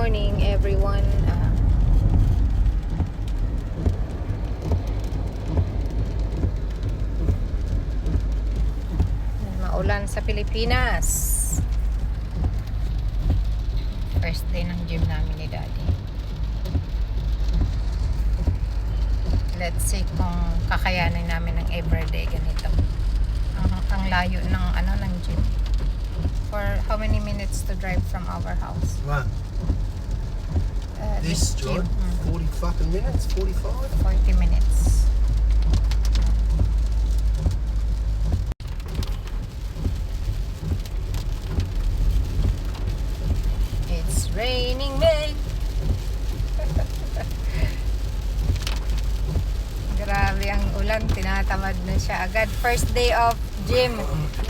morning everyone. Maulan sa Pilipinas. First day ng gym namin ni Daddy. Let's see kung kakayanin namin ng everyday ganito. Ang layo ng ng gym. For how many minutes to drive from our house? Right. This joint, 40 fucking minutes, 45? 40 minutes. It's raining May. Grabe ang ulan, tinatamad na siya agad. First day of gym.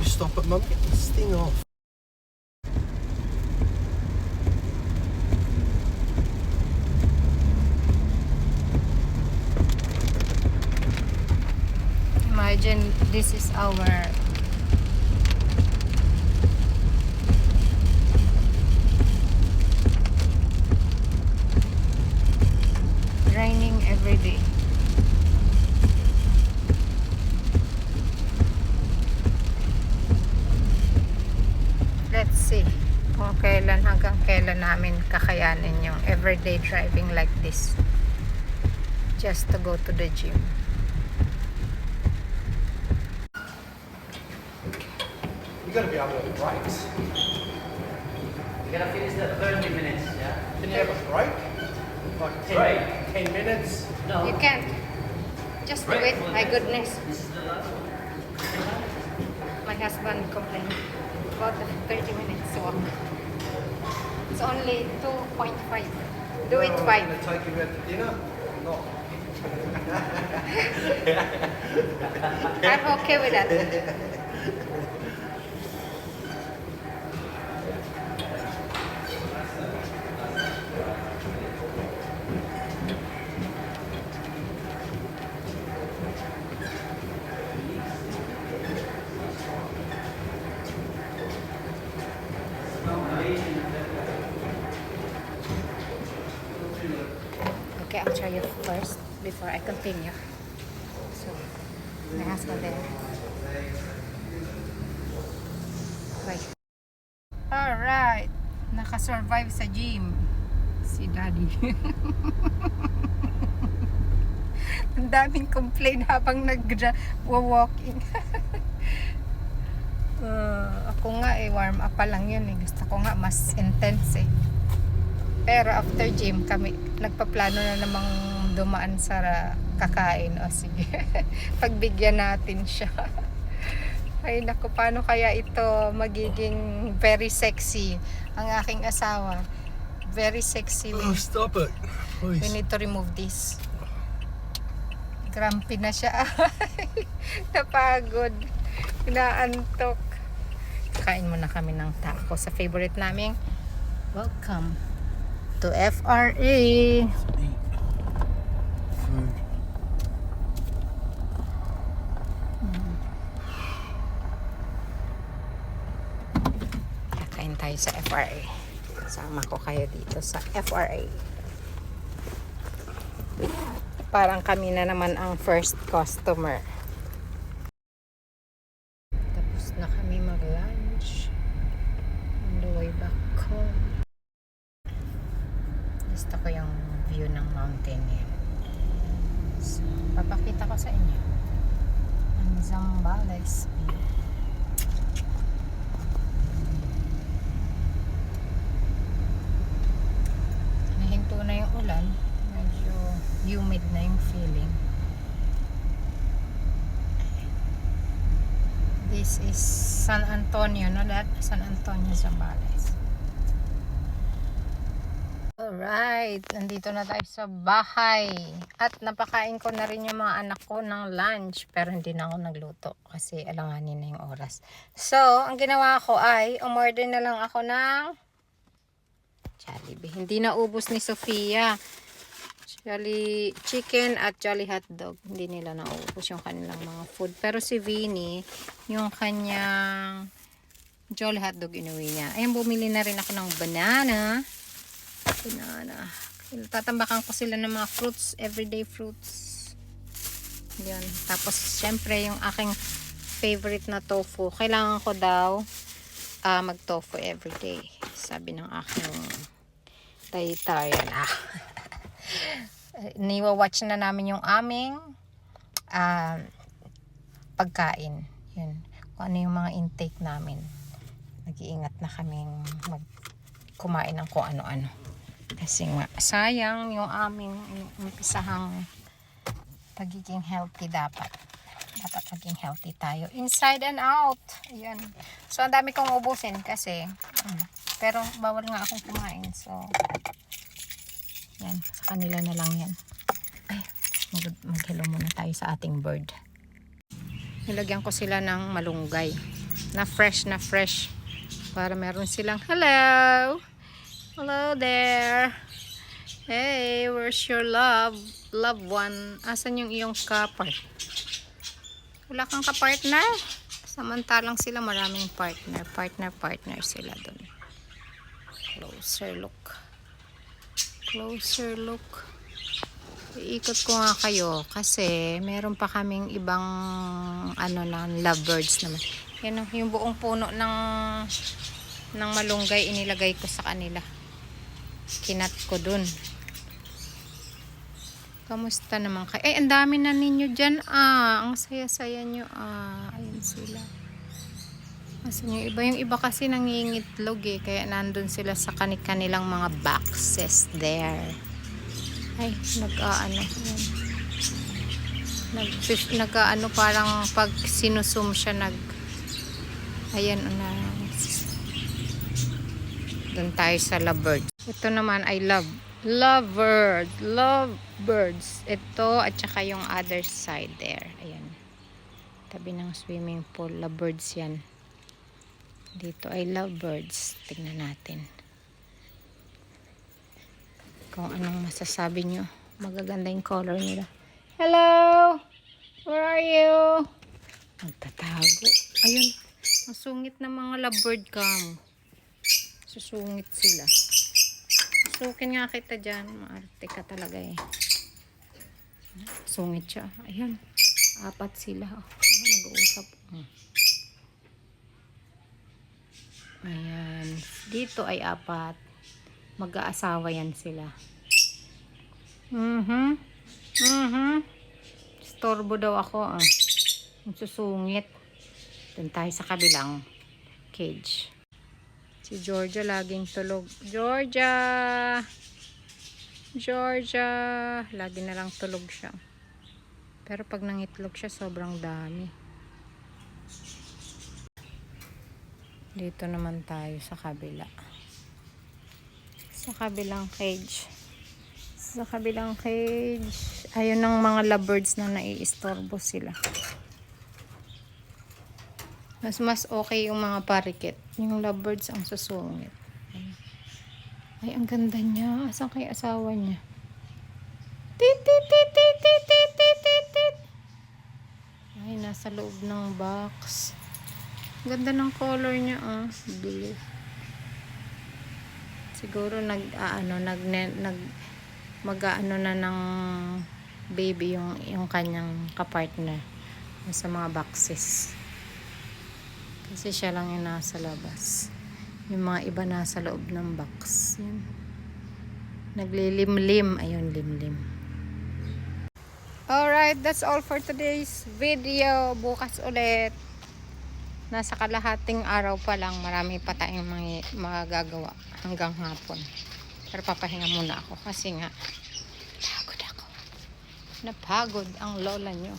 You stop it, Mum. Get this thing off. Imagine this is our raining every day. Let's see kung hanggang kailan namin kakayanin yung everyday driving like this just to go to the gym. You gotta be able to have breaks. You gotta finish the 30 minutes, yeah? Can you have a break? Like 10 minutes? No. You can't just do it. My goodness, This is the last one. my husband complained about the 30 minutes walk. It's only 2.5. Do it I'm 5. gonna take you out to dinner. Not. I'm okay with that. Okay, I'll try it first before I continue. So, my husband there. Bye. Alright. Nakasurvive sa gym. Si Daddy. Ang daming complain habang nag-walking. Ako nga warm up pa lang yun Gusto ko nga mas intense Pero after gym kami nagpaplano na namang dumaan sa kakain. O sige, pagbigyan natin siya. Ay naku, paano kaya ito magiging very sexy ang aking asawa. Very sexy. Oh, stop it. We Please. need to remove this. Grumpy na siya. Napagod. Inaantok. Kain muna kami ng taco sa favorite naming welcome to FRA. Eat food. Kakain tayo sa FRA. Sama ko kayo dito sa FRA. Parang kami na naman ang first customer. Tapos na kami mag-lunch. On the way back home. Gusto ko yung view ng mountain yan. So, papakita ko sa inyo ang Zambales view. Nahinto na yung ulan. Medyo humid na yung feeling. This is San Antonio, no? That San Antonio, Zambales. Alright, nandito na tayo sa bahay. At napakain ko na rin yung mga anak ko ng lunch. Pero hindi na ako nagluto kasi alanganin na yung oras. So, ang ginawa ko ay umorder na lang ako ng Jollibee. Hindi na ubos ni Sofia. Jolly chicken at Jolly hotdog. Hindi nila naubos yung kanilang mga food. Pero si Vinny, yung kanyang Jolly hotdog inuwi niya. Ayun, bumili na rin ako ng banana. banana. Tatambakan ko sila ng mga fruits, everyday fruits. Yan. Tapos, syempre, yung aking favorite na tofu. Kailangan ko daw mag-tofu everyday. Sabi ng aking dietarian. Niwa-watch na namin yung aming pagkain. Yun. Kung ano yung mga intake namin. Nag-iingat na kaming kumain ng kung ano-ano. Kasi nga, sayang yung aming umpisahang pagiging healthy dapat. Dapat maging healthy tayo. Inside and out. Ayan. So, ang dami kong ubusin kasi, pero bawal nga akong kumain. So, yan. Sa kanila na lang yan. Ay, mag-hello muna tayo sa ating bird. Nilagyan ko sila ng malunggay. Na fresh. Para meron silang, hello! Hello there! Hey, where's your loved one? Asan yung iyong kapar? Wala kang kapartner? Samantalang sila maraming partner. Partner sila dun. Closer look. Iikot ko nga kayo kasi meron pa kaming ibang lovebirds naman. Yan yung buong puno ng malunggay inilagay ko sa kanila. Kinat ko dun. Kamusta naman kayo? Ang dami na ninyo dyan. Ang saya-saya nyo. Ayun sila. Kasi yung iba kasi nangingitlog Kaya nandun sila sa kanilang mga boxes there. Ay, parang pag sinusum siya ayan, doon tayo sa lovebirds. Ito naman ay lovebirds. Ito at saka yung other side there. Ayan. Tabi ng swimming pool. Lovebirds yan. Dito ay lovebirds. Tignan natin. Kung anong masasabi nyo. Magaganda yung color nila. Hello! Where are you? Magtatago. Ayun. Masungit na mga lovebird kam. Susungit sila. Sukin nga kita dyan. Maarte ka talaga Sungit siya. Ayun. 4 sila. Nag-uusap. Ayan. Dito ay 4. Mag-aasawa yan sila. Storbo daw ako. Susungit. Doon tayo sa kabilang cage. Si Georgia laging tulog. Georgia! Lagi na lang tulog siya. Pero pag nangitlog siya, sobrang dami. Dito naman tayo sa kabila. Sa kabilang cage. Ayun ang mga lovebirds na naiistorbo sila. Mas okay yung mga parikit. Yung lovebirds ang susungit. Ay, ang ganda niya. Asan kay asawa niya? Tit. Ay, nasa loob ng box. Ganda ng color niya, blue. Siguro mag-aano na ng baby yung kanyang kapartner sa mga boxes. Kasi siya lang yung nasa labas. Yung mga iba nasa loob ng box. Yan. Naglilimlim. Ayun, limlim. Alright, that's all for today's video. Bukas ulit. Nasa kalahating araw pa lang. Marami pa tayong magagawa hanggang hapon. Pero papahinga muna ako kasi nga napagod ako. Napagod ang lola nyo.